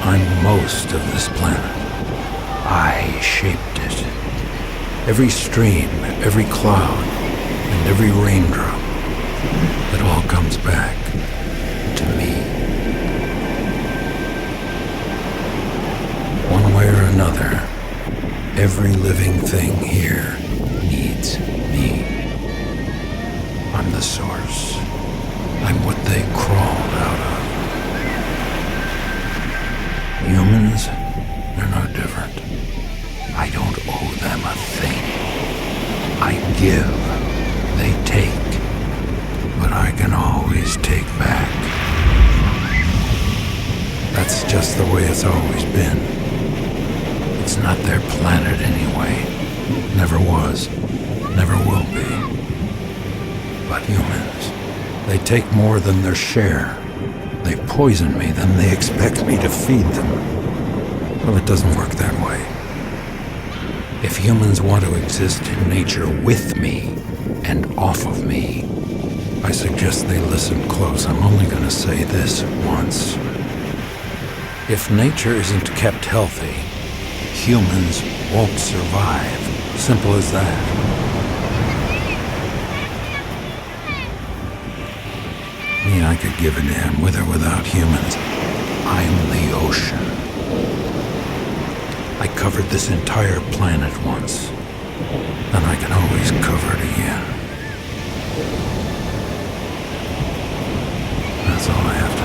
I'm most of this planet. I shaped it. Every stream, every cloud, and every raindrop, it all comes back to me. One way or another, every living thing here needs me. I'm the source. I'm what they crawled out of. Humans, they're no different. I don't owe them a thing. I give, they take, but I can always take back. That's just the way it's always been. It's not their planet anyway. Never was, never will be. But humans, they take more than their share. They poison me, then they expect me to feed them. Well, it doesn't work that way. If humans want to exist in nature with me and off of me, I suggest they listen close. I'm only going to say this once. If nature isn't kept healthy, humans won't survive. Simple as that. I could give a damn with or without humans. I'm the ocean. I covered this entire planet once, and I can always cover it again. That's all I have